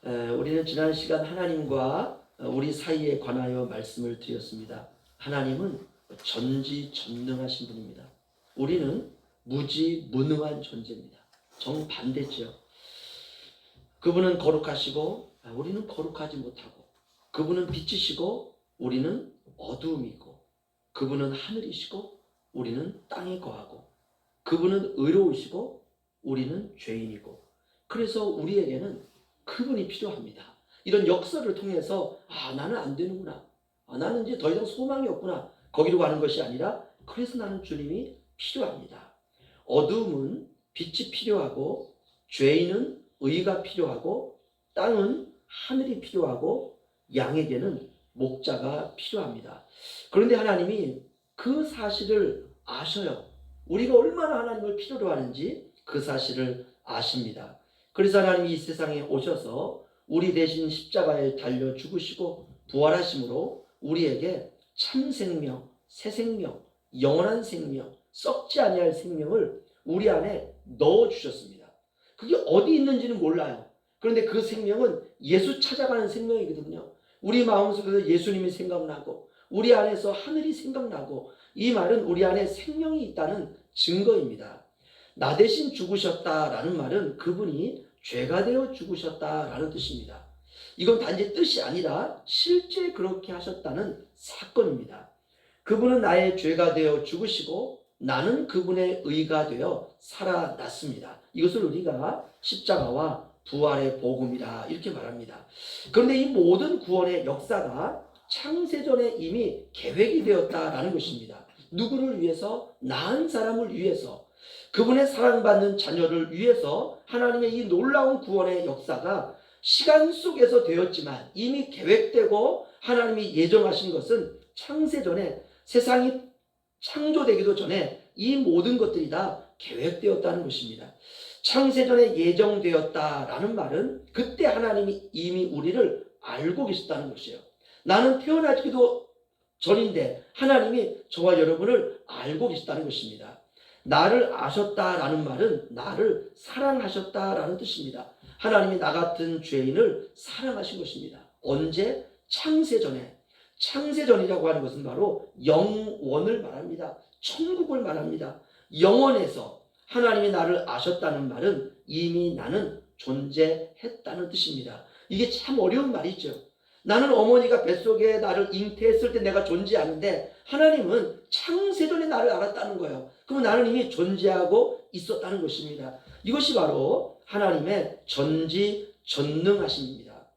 우리는 지난 시간 하나님과 우리 사이에 관하여 말씀을 드렸습니다. 하나님은 전지전능하신 분입니다. 우리는 무지무능한 존재입니다. 정반대죠. 그분은 거룩하시고 우리는 거룩하지 못하고, 그분은 빛이시고 우리는 어두움이고, 그분은 하늘이시고 우리는 땅에 거하고, 그분은 의로우시고 우리는 죄인이고, 그래서 우리에게는 그분이 필요합니다. 이런 역설을 통해서 나는 안 되는구나, 나는 이제 더 이상 소망이 없구나, 거기로 가는 것이 아니라 그래서 나는 주님이 필요합니다. 어두움은 빛이 필요하고, 죄인은 의가 필요하고, 땅은 하늘이 필요하고, 양에게는 목자가 필요합니다. 그런데 하나님이 그 사실을 아셔요. 우리가 얼마나 하나님을 필요로 하는지 그 사실을 아십니다. 그래서 하나님이 이 세상에 오셔서 우리 대신 십자가에 달려 죽으시고 부활하심으로 우리에게 참 생명, 새 생명, 영원한 생명, 썩지 아니할 생명을 우리 안에 넣어주셨습니다. 그게 어디 있는지는 몰라요. 그런데 그 생명은 예수 찾아가는 생명이거든요. 우리 마음속에서 예수님이 생각나고 우리 안에서 하늘이 생각나고, 이 말은 우리 안에 생명이 있다는 증거입니다. 나 대신 죽으셨다라는 말은 그분이 죄가 되어 죽으셨다라는 뜻입니다. 이건 단지 뜻이 아니라 실제 그렇게 하셨다는 사건입니다. 그분은 나의 죄가 되어 죽으시고 나는 그분의 의가 되어 살아났습니다. 이것을 우리가 십자가와 부활의 복음이라 이렇게 말합니다. 그런데 이 모든 구원의 역사가 창세전에 이미 계획이 되었다라는 것입니다. 누구를 위해서? 나은 사람을 위해서, 그분의 사랑받는 자녀를 위해서 하나님의 이 놀라운 구원의 역사가 시간 속에서 되었지만, 이미 계획되고 하나님이 예정하신 것은 창세전에, 세상이 창조되기도 전에 이 모든 것들이 다 계획되었다는 것입니다. 창세전에 예정되었다라는 말은 그때 하나님이 이미 우리를 알고 계셨다는 것이에요. 나는 태어나기도 전인데 하나님이 저와 여러분을 알고 계셨다는 것입니다. 나를 아셨다라는 말은 나를 사랑하셨다라는 뜻입니다. 하나님이 나 같은 죄인을 사랑하신 것입니다. 언제? 창세전에. 창세전이라고 하는 것은 바로 영원을 말합니다. 천국을 말합니다. 영원에서 하나님이 나를 아셨다는 말은 이미 나는 존재했다는 뜻입니다. 이게 참 어려운 말이죠. 나는 어머니가 뱃속에 나를 잉태했을 때 내가 존재하는데, 하나님은 창세전에 나를 알았다는 거예요. 그럼 나는 이미 존재하고 있었다는 것입니다. 이것이 바로 하나님의 전지전능하심입니다.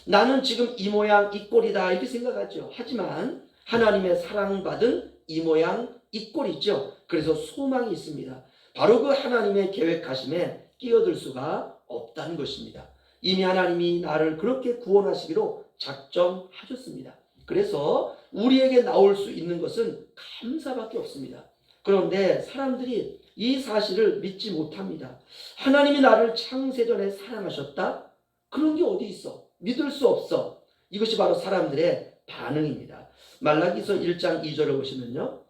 나는 지금 이 모양 이 꼴이다 이렇게 생각하죠. 하지만 하나님의 사랑받은 이 모양 이 꼴이죠. 그래서 소망이 있습니다. 바로 그 하나님의 계획하심에 끼어들 수가 없다는 것입니다. 이미 하나님이 나를 그렇게 구원하시기로 작정하셨습니다. 그래서 우리에게 나올 수 있는 것은 감사밖에 없습니다. 그런데 사람들이 이 사실을 믿지 못합니다. 하나님이 나를 창세전에 사랑하셨다? 그런 게 어디 있어? 믿을 수 없어. 이것이 바로 사람들의 반응입니다. 말라기서 1장 2절을 보시면요,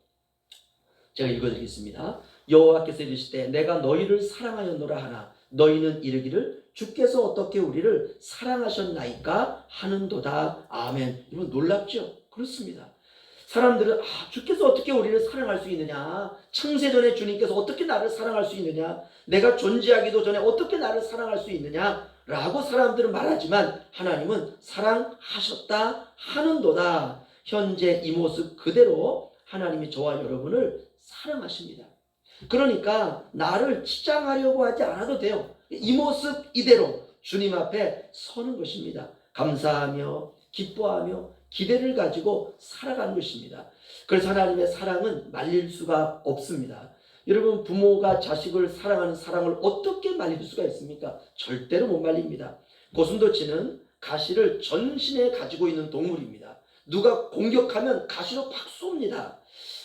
제가 읽어드리겠습니다. 여호와께서 이르시되 내가 너희를 사랑하였노라 하나 너희는 이르기를 주께서 어떻게 우리를 사랑하셨나이까 하는도다. 아멘. 이건 놀랍죠? 그렇습니다. 사람들은 주께서 어떻게 우리를 사랑할 수 있느냐, 창세전에 주님께서 어떻게 나를 사랑할 수 있느냐, 내가 존재하기도 전에 어떻게 나를 사랑할 수 있느냐 라고 사람들은 말하지만, 하나님은 사랑하셨다 하는도다. 현재 이 모습 그대로 하나님이 저와 여러분을 사랑하십니다. 그러니까 나를 치장하려고 하지 않아도 돼요. 이 모습 이대로 주님 앞에 서는 것입니다. 감사하며 기뻐하며 기대를 가지고 살아가는 것입니다. 그래서 하나님의 사랑은 말릴 수가 없습니다. 여러분, 부모가 자식을 사랑하는 사랑을 어떻게 말릴 수가 있습니까? 절대로 못 말립니다. 고슴도치는 가시를 전신에 가지고 있는 동물입니다. 누가 공격하면 가시로 팍 쏩니다.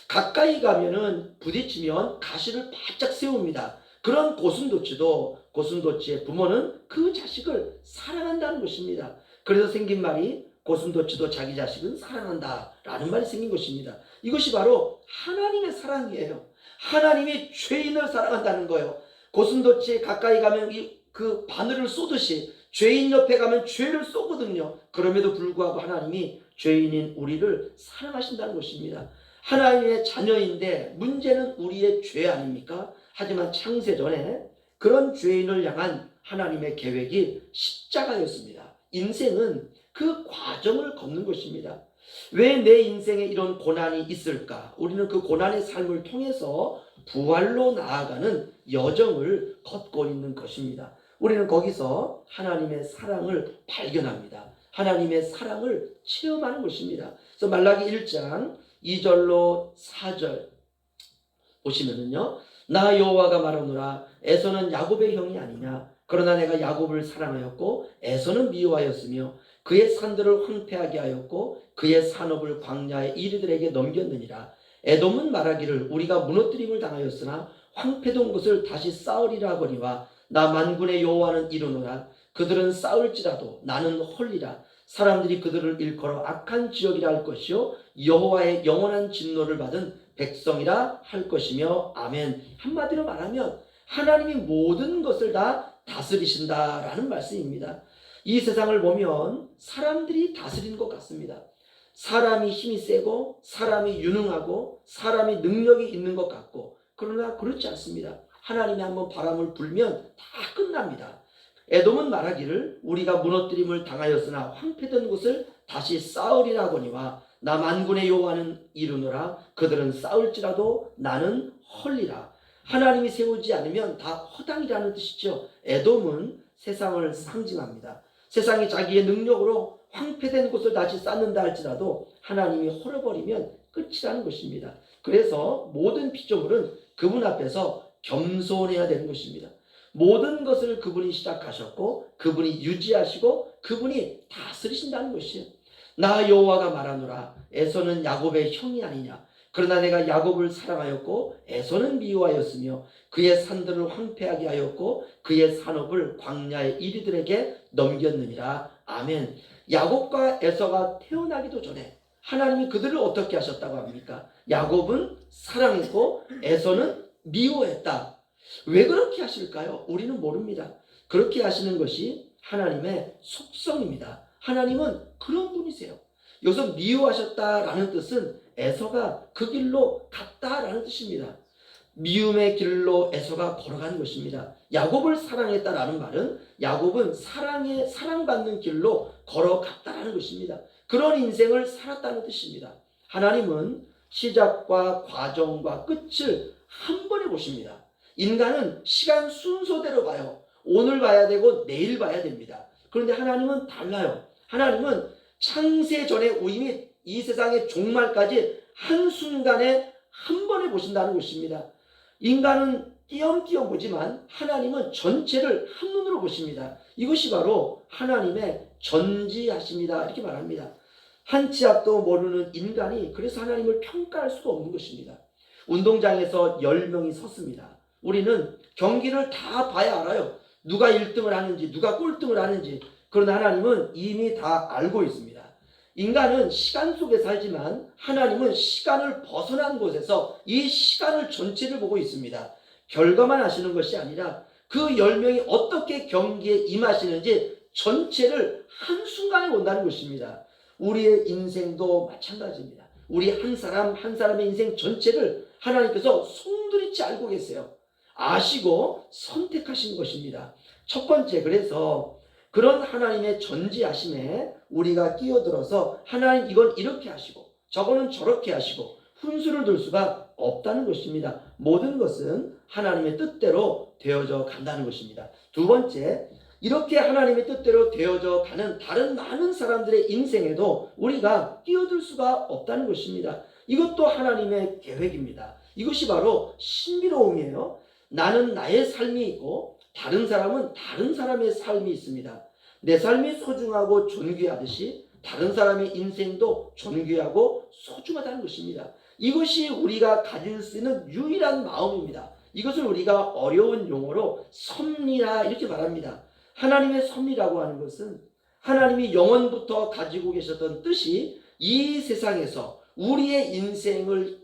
가까이 가면은 부딪히면 가시를 바짝 세웁니다. 그런 고슴도치의 부모는 그 자식을 사랑한다는 것입니다. 그래서 생긴 말이 고슴도치도 자기 자식은 사랑한다 라는 말이 생긴 것입니다. 이것이 바로 하나님의 사랑이에요. 하나님이 죄인을 사랑한다는 거예요. 고슴도치 가까이 가면 그 바늘을 쏘듯이 죄인 옆에 가면 죄를 쏘거든요. 그럼에도 불구하고 하나님이 죄인인 우리를 사랑하신다는 것입니다. 하나님의 자녀인데 문제는 우리의 죄 아닙니까? 하지만 창세전에 그런 죄인을 향한 하나님의 계획이 십자가였습니다. 인생은 그 과정을 걷는 것입니다. 왜 내 인생에 이런 고난이 있을까? 우리는 그 고난의 삶을 통해서 부활로 나아가는 여정을 걷고 있는 것입니다. 우리는 거기서 하나님의 사랑을 발견합니다. 하나님의 사랑을 체험하는 것입니다. 그래서 말라기 1장 2절로 4절 보시면은요, 나 여호와가 말하노라 에서는 야곱의 형이 아니냐. 그러나 내가 야곱을 사랑하였고 에서는 미워하였으며 그의 산들을 황폐하게 하였고 그의 산업을 광야의 이리들에게 넘겼느니라. 에돔은 말하기를 우리가 무너뜨림을 당하였으나 황폐된 것을 다시 쌓으리라 하거니와 나 만군의 여호와는 이르노라. 그들은 쌓을지라도 나는 헐리라. 사람들이 그들을 일컬어 악한 지역이라 할 것이요 여호와의 영원한 진노를 받은 백성이라 할 것이며 아멘. 한마디로 말하면 하나님이 모든 것을 다 다스리신다라는 말씀입니다. 이 세상을 보면 사람들이 다스리는 것 같습니다. 사람이 힘이 세고 사람이 유능하고 사람이 능력이 있는 것 같고, 그러나 그렇지 않습니다. 하나님이 한번 바람을 불면 다 끝납니다. 에돔은 말하기를 우리가 무너뜨림을 당하였으나 황폐된 곳을 다시 쌓으리라 하거니와 나 만군의 여호와는 이르노라. 그들은 쌓을지라도 나는 헐리라. 하나님이 세우지 않으면 다 허당이라는 뜻이죠. 에돔은 세상을 상징합니다. 세상이 자기의 능력으로 황폐된 곳을 다시 쌓는다 할지라도 하나님이 헐어버리면 끝이라는 것입니다. 그래서 모든 피조물은 그분 앞에서 겸손해야 되는 것입니다. 모든 것을 그분이 시작하셨고 그분이 유지하시고 그분이 다스리신다는 것이에요. 나 여호와가 말하노라 에서는 야곱의 형이 아니냐. 그러나 내가 야곱을 사랑하였고 에서는 미워하였으며 그의 산들을 황폐하게 하였고 그의 산업을 광야의 이리들에게 넘겼느니라. 아멘. 야곱과 에서가 태어나기도 전에 하나님이 그들을 어떻게 하셨다고 합니까? 야곱은 사랑했고 에서는 미워했다. 왜 그렇게 하실까요? 우리는 모릅니다. 그렇게 하시는 것이 하나님의 속성입니다. 하나님은 그런 분이세요. 여기서 미워하셨다라는 뜻은 에서가 그 길로 갔다라는 뜻입니다. 미움의 길로 에서가 걸어간 것입니다. 야곱을 사랑했다라는 말은 야곱은 사랑받는 길로 걸어갔다라는 것입니다. 그런 인생을 살았다는 뜻입니다. 하나님은 시작과 과정과 끝을 한 번에 보십니다. 인간은 시간 순서대로 봐요. 오늘 봐야 되고 내일 봐야 됩니다. 그런데 하나님은 달라요. 하나님은 창세 전에 이미 이 세상의 종말까지 한순간에 한 번에 보신다는 것입니다. 인간은 띄엄띄엄 보지만 하나님은 전체를 한눈으로 보십니다. 이것이 바로 하나님의 전지하십니다. 이렇게 말합니다. 한 치 앞도 모르는 인간이 그래서 하나님을 평가할 수가 없는 것입니다. 운동장에서 10명이 섰습니다. 우리는 경기를 다 봐야 알아요. 누가 1등을 하는지 누가 꼴등을 하는지. 그러나 하나님은 이미 다 알고 있습니다. 인간은 시간 속에 살지만 하나님은 시간을 벗어난 곳에서 이 시간을 전체를 보고 있습니다. 결과만 아시는 것이 아니라 그 10명이 어떻게 경기에 임하시는지 전체를 한순간에 본다는 것입니다. 우리의 인생도 마찬가지입니다. 우리 한 사람 한 사람의 인생 전체를 하나님께서 송두리째 알고 계세요. 아시고 선택하신 것입니다. 첫 번째, 그래서 그런 하나님의 전지하심에 우리가 끼어들어서 하나님 이건 이렇게 하시고 저거는 저렇게 하시고 훈수를 둘 수가 없다는 것입니다. 모든 것은 하나님의 뜻대로 되어져 간다는 것입니다. 두 번째, 이렇게 하나님의 뜻대로 되어져 가는 다른 많은 사람들의 인생에도 우리가 끼어들 수가 없다는 것입니다. 이것도 하나님의 계획입니다. 이것이 바로 신비로움이에요. 나는 나의 삶이 있고 다른 사람은 다른 사람의 삶이 있습니다. 내 삶이 소중하고 존귀하듯이 다른 사람의 인생도 존귀하고 소중하다는 것입니다. 이것이 우리가 가질 수 있는 유일한 마음입니다. 이것을 우리가 어려운 용어로 섭리라 이렇게 말합니다. 하나님의 섭리라고 하는 것은 하나님이 영원부터 가지고 계셨던 뜻이 이 세상에서 우리의 인생을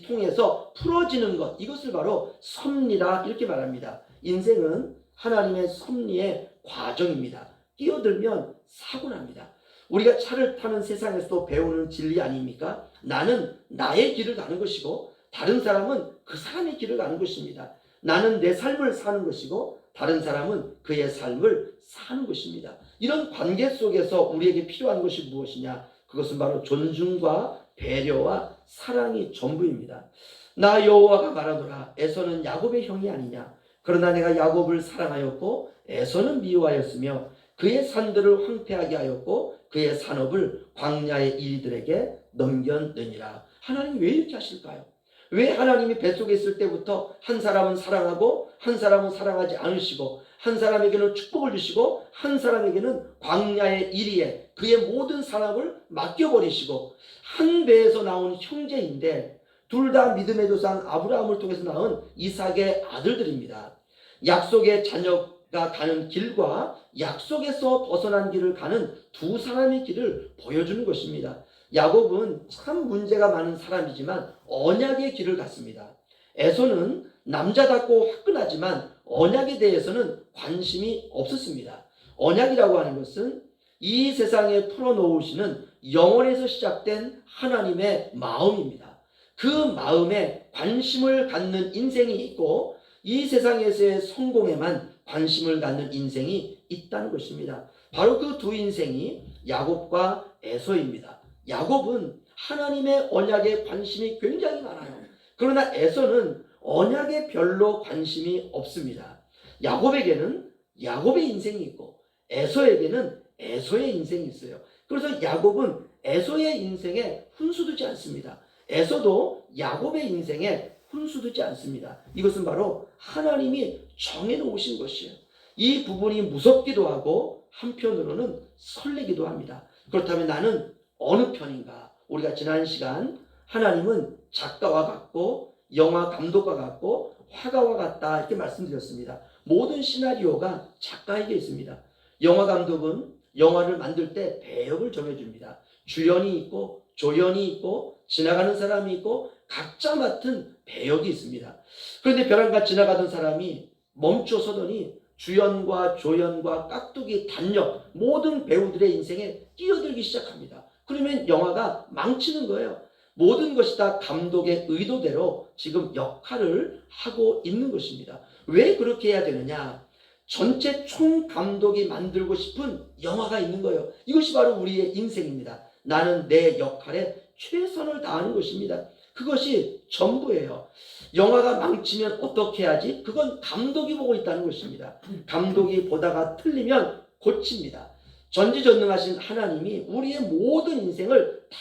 통해서 풀어지는 것, 이것을 바로 섭리라 이렇게 말합니다. 인생은 하나님의 섭리의 과정입니다. 끼어들면 사고 납니다. 우리가 차를 타는 세상에서도 배우는 진리 아닙니까? 나는 나의 길을 가는 것이고 다른 사람은 그 사람의 길을 가는 것입니다. 나는 내 삶을 사는 것이고 다른 사람은 그의 삶을 사는 것입니다. 이런 관계 속에서 우리에게 필요한 것이 무엇이냐? 그것은 바로 존중과 배려와 사랑이 전부입니다. 나 여호와가 말하노라 에서는 야곱의 형이 아니냐? 그러나 내가 야곱을 사랑하였고 에서는 미워하였으며 그의 산들을 황폐하게 하였고 그의 산업을 광야의 이리들에게 넘겼느니라. 하나님이 왜 이렇게 하실까요? 왜 하나님이 뱃속에 있을 때부터 한 사람은 사랑하고 한 사람은 사랑하지 않으시고 한 사람에게는 축복을 주시고 한 사람에게는 광야의 이리에 그의 모든 산업을 맡겨버리시고 한 배에서 나온 형제인데 둘 다 믿음의 조상 아브라함을 통해서 낳은 이삭의 아들들입니다. 약속의 자녀가 가는 길과 약속에서 벗어난 길을 가는 두 사람의 길을 보여주는 것입니다. 야곱은 참 문제가 많은 사람이지만 언약의 길을 갔습니다. 에서는 남자답고 화끈하지만 언약에 대해서는 관심이 없었습니다. 언약이라고 하는 것은 이 세상에 풀어놓으시는 영원에서 시작된 하나님의 마음입니다. 그 마음에 관심을 갖는 인생이 있고 이 세상에서의 성공에만 관심을 갖는 인생이 있다는 것입니다. 바로 그 두 인생이 야곱과 에서입니다. 야곱은 하나님의 언약에 관심이 굉장히 많아요. 그러나 에서는 언약에 별로 관심이 없습니다. 야곱에게는 야곱의 인생이 있고 에서에게는 에서의 인생이 있어요. 그래서 야곱은 에서의 인생에 훈수두지 않습니다. 에서도 야곱의 인생에 훈수두지 않습니다. 이것은 바로 하나님이 정해놓으신 것이에요. 이 부분이 무섭기도 하고 한편으로는 설레기도 합니다. 그렇다면 나는 어느 편인가? 우리가 지난 시간 하나님은 작가와 같고 영화 감독과 같고 화가와 같다 이렇게 말씀드렸습니다. 모든 시나리오가 작가에게 있습니다. 영화 감독은 영화를 만들 때 배역을 정해줍니다. 주연이 있고 조연이 있고 지나가는 사람이 있고 각자 맡은 배역이 있습니다. 그런데 벼랑간 지나가던 사람이 멈춰 서더니 주연과 조연과 깍두기 단역 모든 배우들의 인생에 끼어들기 시작합니다. 그러면 영화가 망치는 거예요. 모든 것이 다 감독의 의도대로 지금 역할을 하고 있는 것입니다. 왜 그렇게 해야 되느냐? 전체 총 감독이 만들고 싶은 영화가 있는 거예요. 이것이 바로 우리의 인생입니다. 나는 내 역할에 최선을 다하는 것입니다. 그것이 전부예요. 영화가 망치면 어떻게 해야지? 그건 감독이 보고 있다는 것입니다. 감독이 보다가 틀리면 고칩니다. 전지전능하신 하나님이 우리의 모든 인생을 다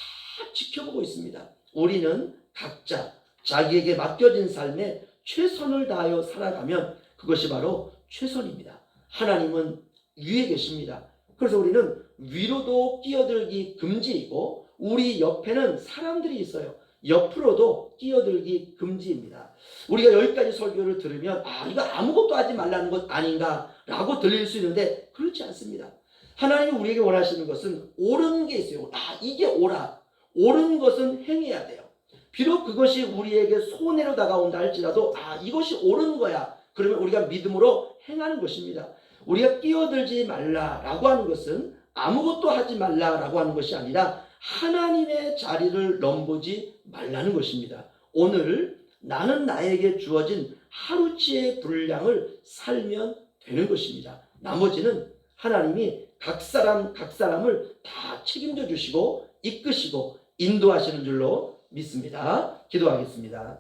지켜보고 있습니다. 우리는 각자 자기에게 맡겨진 삶에 최선을 다하여 살아가면 그것이 바로 최선입니다. 하나님은 위에 계십니다. 그래서 우리는 위로도 끼어들기 금지이고 우리 옆에는 사람들이 있어요. 옆으로도 끼어들기 금지입니다. 우리가 여기까지 설교를 들으면 이거 아무것도 하지 말라는 것 아닌가 라고 들릴 수 있는데 그렇지 않습니다. 하나님이 우리에게 원하시는 것은 옳은 게 있어요. 이게 옳아. 옳은 것은 행해야 돼요. 비록 그것이 우리에게 손해로 다가온다 할지라도 이것이 옳은 거야. 그러면 우리가 믿음으로 행하는 것입니다. 우리가 끼어들지 말라라고 하는 것은 아무것도 하지 말라라고 하는 것이 아니라 하나님의 자리를 넘보지 말라는 것입니다. 오늘 나는 나에게 주어진 하루치의 분량을 살면 되는 것입니다. 나머지는 하나님이 각 사람을 다 책임져 주시고 이끄시고 인도하시는 줄로 믿습니다. 기도하겠습니다.